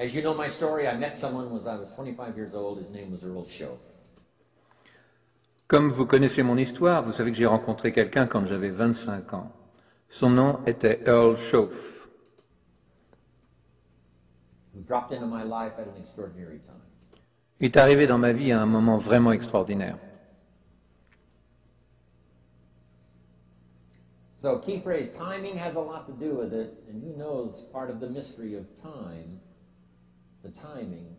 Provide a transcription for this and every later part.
As you know my story, I met someone when I was 25 years old. His name was Earl Schoaf. Comme vous connaissez mon histoire, vous savez que j'ai rencontré quelqu'un quand j'avais 25 ans. Son nom était Earl Schoaf. Who dropped into my life at an extraordinary time. Il est arrivé dans ma vie à un moment vraiment extraordinaire. So, key phrase, timing has a lot to do with it, and who knows part of the mystery of time, the timing.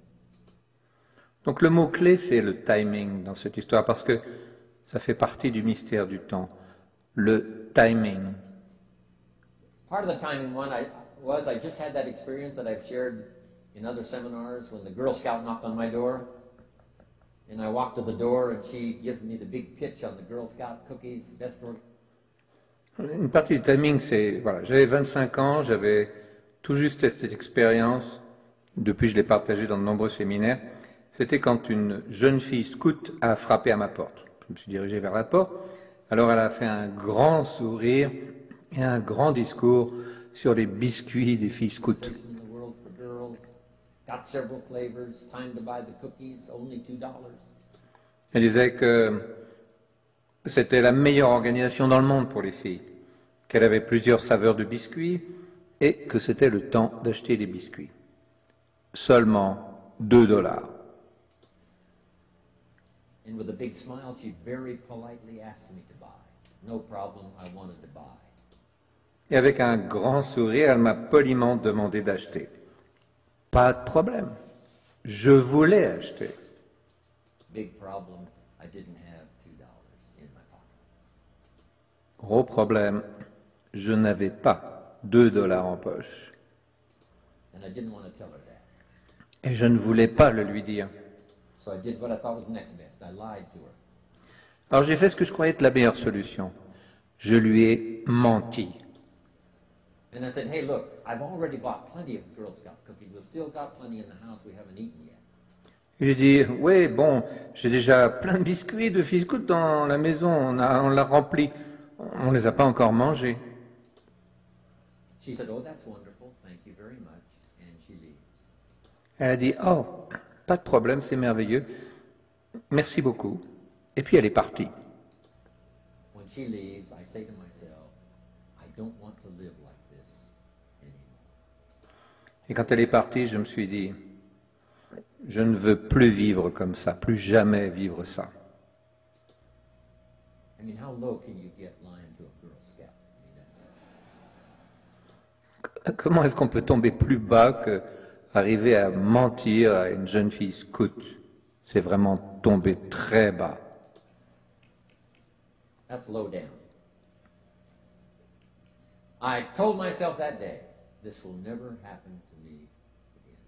Donc le mot-clé, c'est le timing dans cette histoire, parce que ça fait partie du mystère du temps. Le timing. Part of the timing one I just had that experience that I've shared in other seminars when the Girl Scout knocked on my door. And I walked to the door and she gave me the big pitch on the Girl Scout cookies, best order. Une partie du timing, c'est, voilà, j'avais 25 ans, j'avais tout juste cette expérience, depuis je l'ai partagée dans de nombreux séminaires, c'était quand une jeune fille scout a frappé à ma porte. Je me suis dirigé vers la porte, alors elle a fait un grand sourire et un grand discours sur les biscuits des filles scouts. Elle disait que c'était la meilleure organisation dans le monde pour les filles, qu'elle avait plusieurs saveurs de biscuits et que c'était le temps d'acheter des biscuits. Seulement $2. And with a big smile, she very politely asked me to buy. No problem, I wanted to buy. Et avec un grand sourire, elle m'a poliment demandé d'acheter. Pas de problème, je voulais acheter. Big problem, I didn't have $2 in my pocket. Gros problème, je n'avais pas $2 en poche. And I didn't want to tell her that. Et je ne voulais pas le lui dire. So I did what I thought was next best. I lied to her. Alors j'ai fait ce que je croyais être la meilleure solution. Je lui ai menti. And I said, hey, look, I've already bought plenty of Girl Scout cookies. We've still got plenty in the house we haven't eaten yet. J'ai dit, oui, bon, j'ai déjà plein de biscuits de fils scouts dans la maison, on l'a rempli. On ne les a pas encore mangés. She said, oh, that's wonderful. Thank you very much. And she leaves. Elle a dit, oh, pas de problème, c'est merveilleux. Merci beaucoup. Et puis elle est partie. When she leaves, I say to myself, I don't want to live like this anymore. Et quand elle est partie, je me suis dit, je ne veux plus vivre comme ça, plus jamais vivre ça. I mean, how low can you get lying to a Girl Scout? I mean, Comment est-ce qu'on peut tomber plus bas que arriver à mentir à une jeune fille scout? C'est vraiment tomber très bas. that's low down. I told myself that day, this will never happen to me again.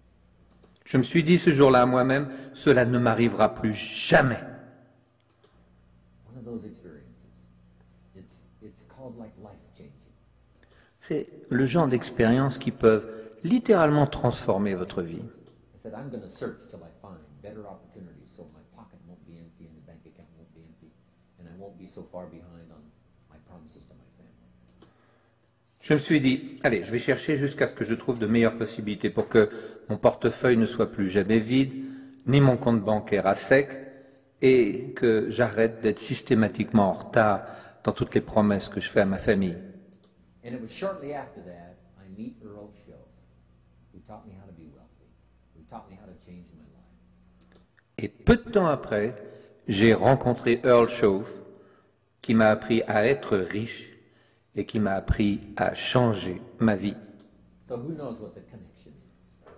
Je me suis dit ce jour-là à moi-même, cela ne m'arrivera plus jamais. One of those experiences. It's called like life-changing. C'est le genre d'expériences qui peuvent littéralement transformer votre vie. I said, I'm going to search till I find better opportunities so my pocket won't be empty and the bank account won't be empty and I won't be so far behind on my promises to my family. Je me suis dit, allez, je vais chercher jusqu'à ce que je trouve de meilleures possibilités pour que mon portefeuille ne soit plus jamais vide, ni mon compte bancaire à sec, et que j'arrête d'être systématiquement en retard dans toutes les promesses que je fais à ma famille. And it was shortly after that I meet Earl Schoaf, who taught me how to be wealthy, who taught me how to change my life. Et peu de temps après, j'ai rencontré Earl Schoaf, qui m'a appris à être riche et qui m'a appris à changer ma vie. So who knows what the connection is?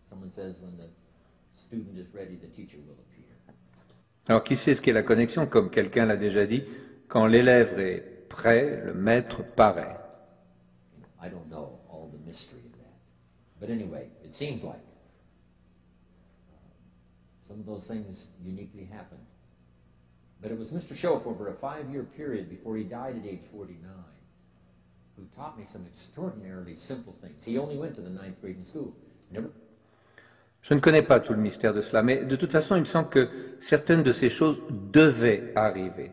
Someone says when the student is ready, the teacher will appear. Alors qui sait ce qu'est la connexion? Comme quelqu'un l'a déjà dit, quand l'élève est prêt, le maître paraît. I don't know all the mystery of that. But anyway, it seems like some of those things uniquely happened. But it was Mr. Schoaf over a 5-year period before he died at age 49 who taught me some extraordinarily simple things. He only went to the 9th grade in school. Never... Je ne connais pas tout le mystère de cela, mais de toute façon, il me semble que certaines de ces choses devaient arriver.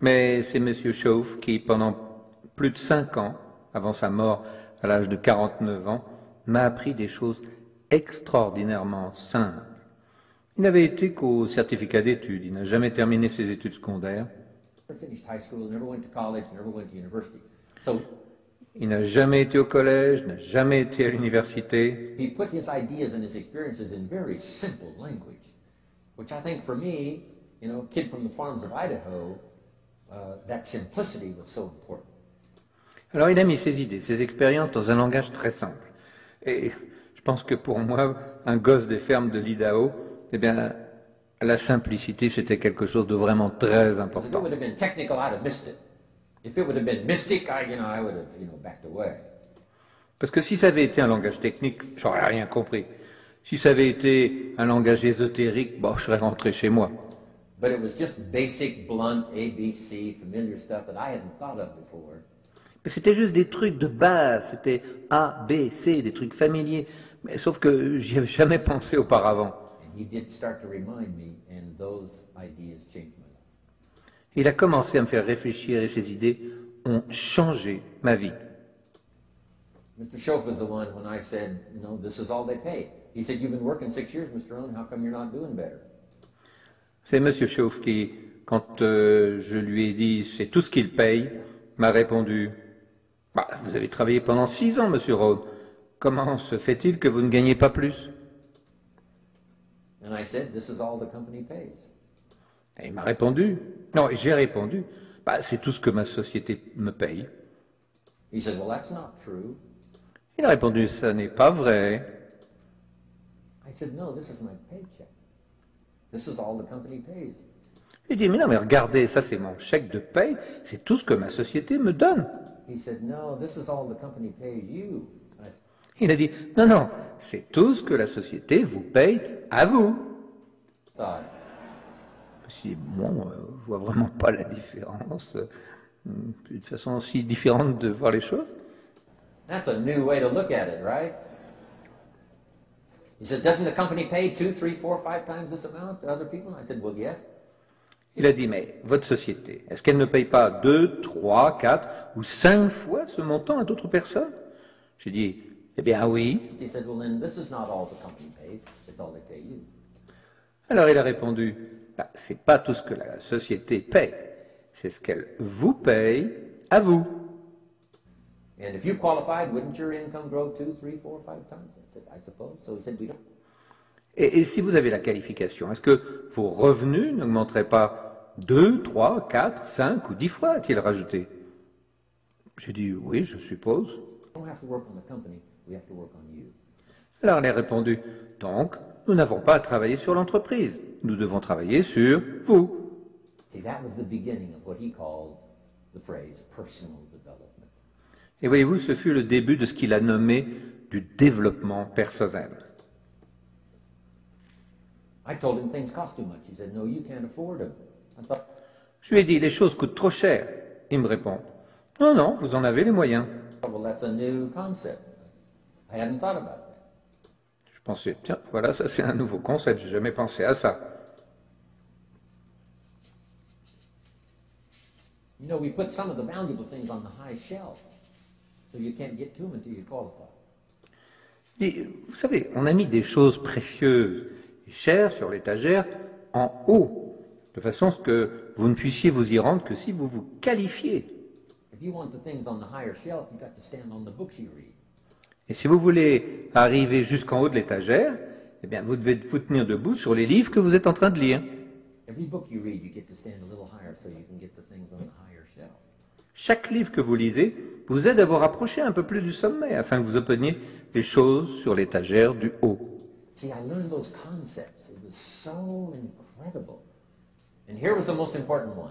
Mais c'est M. Schoaf qui, pendant plus de 5 ans, avant sa mort à l'âge de 49 ans, m'a appris des choses extraordinairement simple. Il n'avait été qu'au certificat d'études, il n'a jamais terminé ses études secondaires. Never finished high school, never went to college, never went to university. So Il n'a jamais été au collège, n'a jamais été à l'université. he put his ideas and his experiences in very simple language, which I think for me, you know, kid from the farms of Idaho, that simplicity was so important. Alors il a mis ses idées, ses expériences dans un langage très simple. Et je pense que pour moi, un gosse des fermes de l'Idaho, eh bien, la simplicité, c'était quelque chose de vraiment très Because if it important. would have been technical, I'd have missed it. If it would have been mystic, I would have, backed away. Parce que si ça avait été un langage technique, j'aurais rien compris. Si ça avait été un langage ésotérique, bon, je serais rentré chez moi. But it was just basic, blunt, ABC, familiar stuff that I hadn't thought of before. Mais c'était juste des trucs de base, c'était A, B, C, des trucs familiers. Mais sauf que j'y avais jamais pensé auparavant. And he did start to remind me, and those ideas changed my life. Il a commencé à me faire réfléchir et ses idées ont changé ma vie. Mr. Schoaf was the one when I said, this is all they pay. He said, you've been working 6 years, Mr. Owen, how come you're not doing better? C'est M. Schoaf qui, quand je lui ai dit c'est tout ce qu'il paye, m'a répondu bah, vous avez travaillé pendant 6 ans, M. Rohn. Comment se fait-il que vous ne gagnez pas plus? And I said, this is all the company pays. Et il m'a répondu, non, j'ai répondu, bah, c'est tout ce que ma société me paye. He said, well, that's not true. Il a répondu, ça n'est pas vrai. I said, no, this is my paycheck. This is all the company pays. Il dit, mais non, mais regardez, ça c'est mon chèque de paye, c'est tout ce que ma société me donne. He said, no, this is all the company pays you. Il a dit, non, non, c'est tout ce que la société vous paye à vous. Thought, Je dis, bon, je vois vraiment pas la différence. Une façon aussi différente de voir les choses. that's a new way to look at it, right? He said, doesn't the company pay 2, 3, 4, 5 times this amount to other people? I said, well, yes. Il a dit, mais votre société, est-ce qu'elle ne paye pas 2, 3, 4 ou 5 fois ce montant à d'autres personnes? J'ai dit, eh bien oui. He said, well, then this is not all the company pays. It's all they pay you. Alors il a répondu, bah, c'est pas tout ce que la société paye, c'est ce qu'elle vous paye à vous. And if you qualified, wouldn't your income grow 2, 3, 4, 5 times? I said, I suppose. So he said, we don't. Et si vous avez la qualification, est-ce que vos revenus n'augmenteraient pas 2, 3, 4, 5 ou 10 fois, a-t-il rajouté? J'ai dit, oui, je suppose. We don't have to work on the company. We have to work on you. Alors elle a répondu, donc, nous n'avons pas à travailler sur l'entreprise, nous devons travailler sur vous. See, that was the beginning of what he called the phrase personal development. Et voyez-vous, ce fut le début de ce qu'il a nommé du développement personnel. I told him things cost too much. He said, no, you can't afford them. I thought, Je lui ai dit, les choses coûtent trop cher. Il me répond, non, non, vous en avez les moyens. well, that's a new concept. I hadn't thought about that. Je pensais, tiens, voilà, ça c'est un nouveau concept, j'ai jamais pensé à ça. We put some of the valuable things on the high shelf, so you can't get to them until you qualify. Et, vous savez, on a mis des choses précieuses et chères sur l'étagère en haut, de façon à ce que vous ne puissiez vous y rendre que si vous vous qualifiez. If you want the things on the higher shelf, you got to stand on the books you read. Et si vous voulez arriver jusqu'en haut de l'étagère, eh bien, vous devez vous tenir debout sur les livres que vous êtes en train de lire. Every book you read, you get to stand a little higher so you can get the things on the higher shelf. Chaque livre que vous lisez vous aide à vous rapprocher un peu plus du sommet, afin que vous obteniez les choses sur l'étagère du haut. See, I learned those concepts. It was so incredible. And here was the most important one.